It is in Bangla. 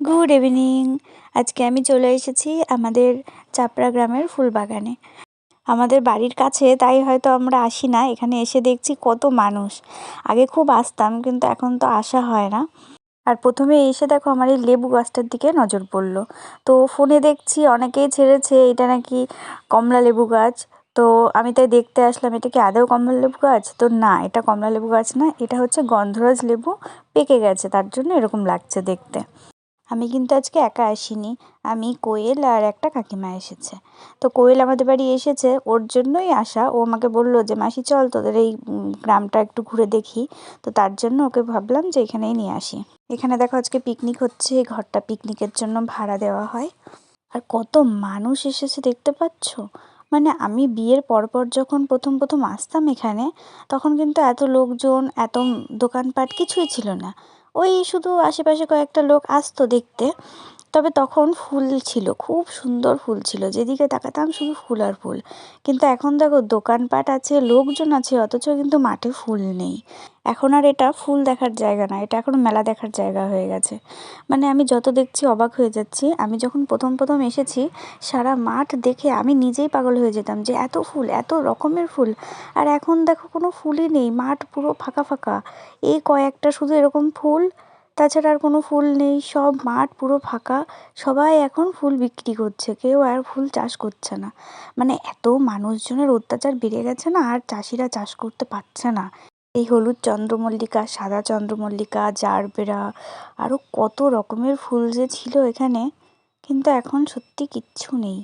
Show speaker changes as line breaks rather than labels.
Good evening. আজকে আমি চলে এসেছি আমাদের চাপড়া গ্রামের ফুল বাগানে। আমাদের বাড়ির কাছে, তাই হয়তো আমরা আসি না। এখানে এসে দেখছি কত মানুষ। আগে খুব আসতাম, কিন্তু এখন তো আসা হয় না। আর প্রথমে এসে দেখো আমার এই লেবু গাছটার দিকে নজর পড়লো। তো ফোনে দেখছি অনেকেই ছেড়েছে এটা নাকি কমলা লেবু গাছ। তো আমি তাই দেখতে আসলাম এটা কি আদৌ কমলা লেবু গাছ। তো না, এটা কমলা লেবু গাছ না, এটা হচ্ছে গন্ধরাজ লেবু। পেকে গেছে, তার জন্য এরকম লাগছে দেখতে। আমি কিন্তু আজকে একা আসিনি, আমি কোয়েল আর একটা কাকিমা এসেছে। তো কোয়েল আমাদের বাড়ি এসেছে, ওর জন্যই আসা। ও আমাকে বললো যে মাসি চল তোদের এই গ্রামটা একটু ঘুরে দেখি। তো তার জন্য ওকে ভাবলাম যে এখানেই নিয়ে আসি। এখানে দেখো আজকে পিকনিক হচ্ছে, এই ঘরটা পিকনিকের জন্য ভাড়া দেওয়া হয়। আর কত মানুষ এসেছে দেখতে পাচ্ছ। মানে আমি বিয়ের পরপর যখন প্রথম প্রথম আসতাম এখানে, তখন কিন্তু এত লোকজন, এত দোকানপাট কিছুই ছিল না। ওই শুধু আশেপাশে কয়েকটা লোক আসতো দেখতে। তবে তখন ফুল ছিল, খুব সুন্দর ফুল ছিল, যেদিকে তাকাতাম শুধু ফুল আর ফুল। কিন্তু এখন দেখো দোকানপাট আছে, লোকজন আছে, অথচ কিন্তু মাঠে ফুল নেই। এখন আর এটা ফুল দেখার জায়গা না, এটা এখন মেলা দেখার জায়গা হয়ে গেছে। মানে আমি যত দেখছি অবাক হয়ে যাচ্ছি। আমি যখন প্রথম প্রথম এসেছি, সারা মাঠ দেখে আমি নিজেই পাগল হয়ে যেতাম যে এত ফুল, এত রকমের ফুল। আর এখন দেখো কোনো ফুলই নেই, মাঠ পুরো ফাঁকা ফাঁকা। এই কয়েকটা শুধু এরকম ফুল, তাছাড়া আর কোনো ফুল নেই। সব মাঠ পুরো ফাঁকা। সবাই এখন ফুল বিক্রি করছে, কেউ আর ফুল চাষ করছে না। মানে এত মানুষজনের অত্যাচার বেড়ে গেছে না, আর চাষিরা চাষ করতে পারছে না। এই হলুদ চন্দ্রমল্লিকা, সাদা চন্দ্রমল্লিকা, জারবেরা, আরও কত রকমের ফুল যে ছিল এখানে, কিন্তু এখন সত্যি কিচ্ছু নেই।